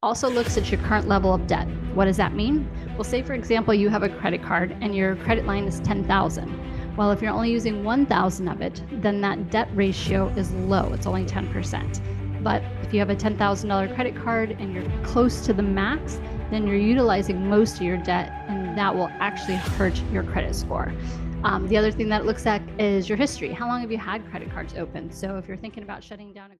Also looks at your current level of debt. What does that mean? Well, say for example, you have a credit card and your credit line is 10,000. Well, if you're only using 1,000 of it, then that debt ratio is low. It's only 10%. But if you have a $10,000 credit card and you're close to the max, then you're utilizing most of your debt, and that will actually hurt your credit score. The other thing that it looks at is your history. How long have you had credit cards open? So if you're thinking about shutting down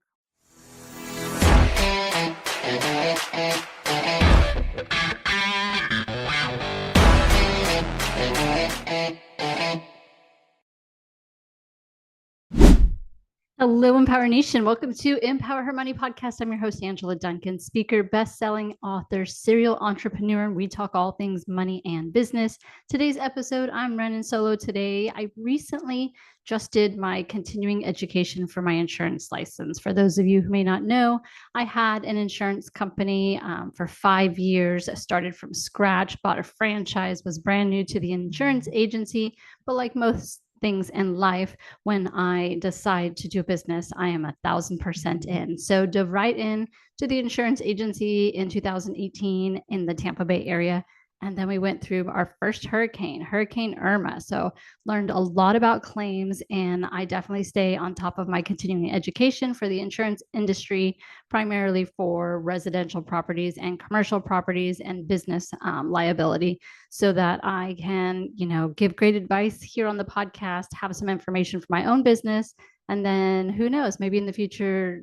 Hello, Empower Nation. Welcome to Empower Her Money podcast. I'm your host, Angela Duncan, speaker, best-selling author, serial entrepreneur, and we talk all things money and business. Today's episode, I'm running solo today. I recently just did my continuing education for my insurance license. For those of you who may not know, I had an insurance company for 5 years. I started from scratch, bought a franchise, was brand new to the insurance agency, but like most things in life, when I decide to do business, I am 1,000% in. So dove right in to the insurance agency in 2018 in the Tampa Bay area. And then we went through our first Hurricane Irma. So learned a lot about claims, and I definitely stay on top of my continuing education for the insurance industry, primarily for residential properties and commercial properties and business liability, so that I can, give great advice here on the podcast, have some information for my own business. And then who knows, maybe in the future,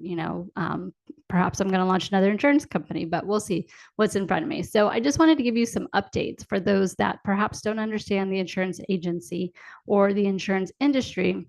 perhaps I'm going to launch another insurance company, but we'll see what's in front of me. So I just wanted to give you some updates for those that perhaps don't understand the insurance agency or the insurance industry,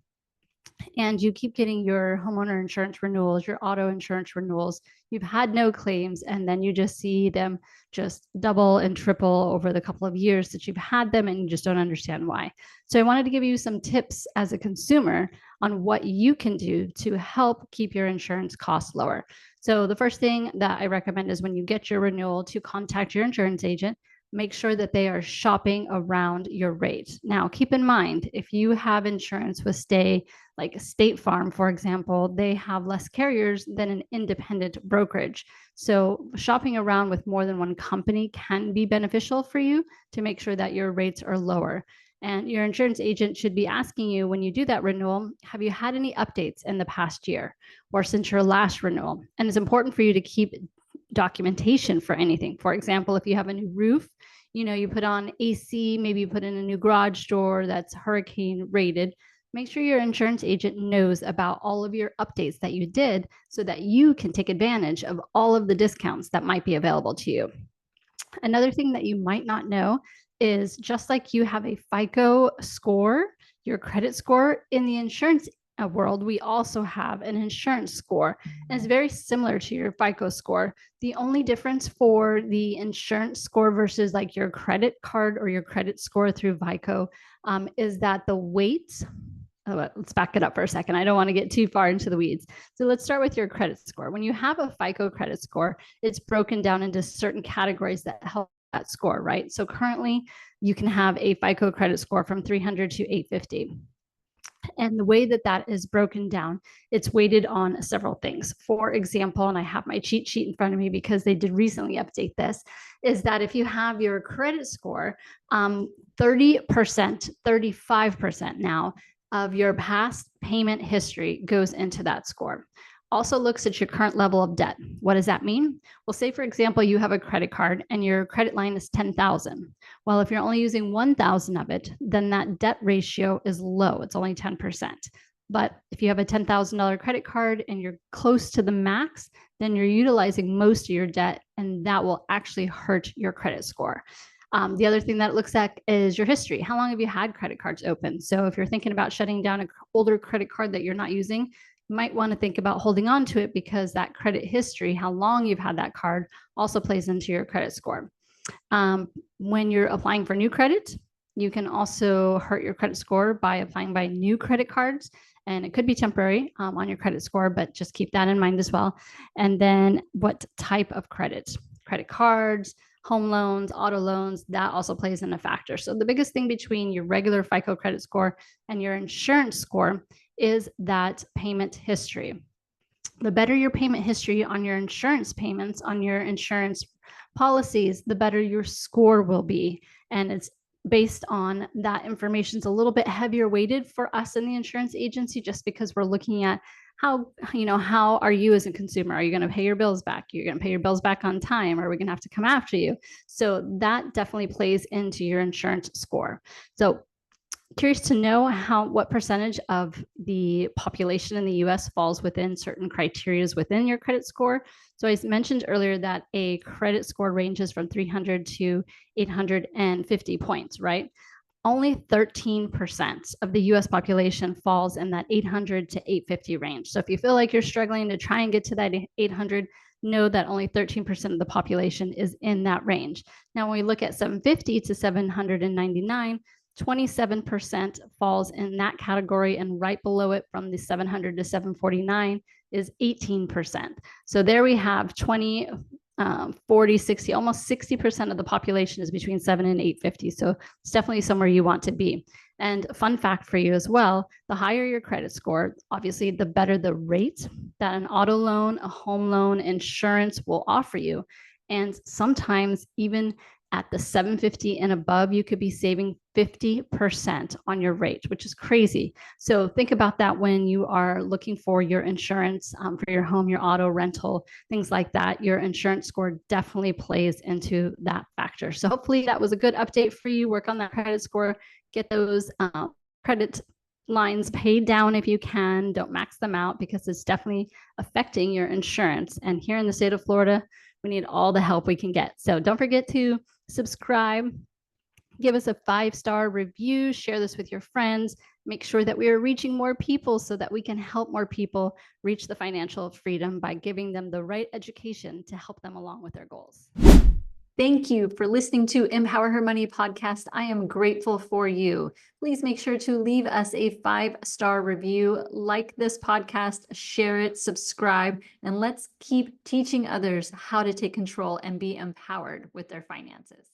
and you keep getting your homeowner insurance renewals, your auto insurance renewals, you've had no claims, and then you just see them just double and triple over the couple of years that you've had them, and you just don't understand why. So I wanted to give you some tips as a consumer on what you can do to help keep your insurance costs lower. So the first thing that I recommend is when you get your renewal, to contact your insurance agent. Make sure that they are shopping around your rate. Now, keep in mind, if you have insurance with like State Farm, for example, they have less carriers than an independent brokerage. So shopping around with more than one company can be beneficial for you to make sure that your rates are lower. And your insurance agent should be asking you, when you do that renewal, have you had any updates in the past year or since your last renewal? And it's important for you to keep documentation for anything. For example, if you have a new roof, you put on AC, maybe you put in a new garage door that's hurricane rated. Make sure your insurance agent knows about all of your updates that you did, so that you can take advantage of all of the discounts that might be available to you. Another thing that you might not know is, just like you have a FICO score, your credit score, in the insurance world, we also have an insurance score, and it's very similar to your FICO score. The only difference for the insurance score versus like your credit card or your credit score through FICO is that the weight. Let's back it up for a second. I don't want to get too far into the weeds. So let's start with your credit score. When you have a FICO credit score, it's broken down into certain categories that help that score, right? So currently, you can have a FICO credit score from 300 to 850. And the way that that is broken down, it's weighted on several things. For example, and I have my cheat sheet in front of me because they did recently update this, is that if you have your credit score, 30%, 35% now of your past payment history goes into that score. Also looks at your current level of debt. What does that mean? Well, say for example, you have a credit card and your credit line is 10,000. Well, if you're only using 1,000 of it, then that debt ratio is low. It's only 10%. But if you have a $10,000 credit card and you're close to the max, then you're utilizing most of your debt, and that will actually hurt your credit score. The other thing that it looks at is your history. How long have you had credit cards open? So if you're thinking about shutting down an older credit card that you're not using, you might want to think about holding on to it, because that credit history, how long you've had that card, also plays into your credit score. When you're applying for new credit, you can also hurt your credit score by applying by new credit cards, and it could be temporary on your credit score, but just keep that in mind as well. And then what type of credit cards, home loans, auto loans, that also plays in a factor. So the biggest thing between your regular FICO credit score and your insurance score is that payment history. The better your payment history on your insurance payments, on your insurance policies, the better your score will be. And it's based on that information. It's a little bit heavier weighted for us in the insurance agency, just because we're looking at how are you as a consumer? Are you going to pay your bills back? You're going to pay your bills back on time? Or are we going to have to come after you? So that definitely plays into your insurance score. So curious to know what percentage of the population in the US falls within certain criteria within your credit score. So I mentioned earlier that a credit score ranges from 300 to 850 points, right? Only 13% of the US population falls in that 800 to 850 range. So if you feel like you're struggling to try and get to that 800, know that only 13% of the population is in that range. Now, when we look at 750 to 799, 27% falls in that category, and right below it from the 700 to 749 is 18%. So there we have 20, 40, 60, almost 60% of the population is between 7 and 850. So it's definitely somewhere you want to be. And fun fact for you as well, the higher your credit score, obviously the better the rate that an auto loan, a home loan, insurance will offer you. And sometimes even at the 750 and above, you could be saving 50% on your rate, which is crazy. So think about that when you are looking for your insurance for your home, your auto rental, things like that. Your insurance score definitely plays into that factor. So hopefully that was a good update for you. Work on that credit score, get those credit lines paid down if you can. Don't max them out, because it's definitely affecting your insurance. And here in the state of Florida, we need all the help we can get. So don't forget to subscribe, give us a 5-star review, share this with your friends, make sure that we are reaching more people so that we can help more people reach the financial freedom by giving them the right education to help them along with their goals. Thank you for listening to Empower Her Money podcast. I am grateful for you. Please make sure to leave us a 5-star review, like this podcast, share it, subscribe, and let's keep teaching others how to take control and be empowered with their finances.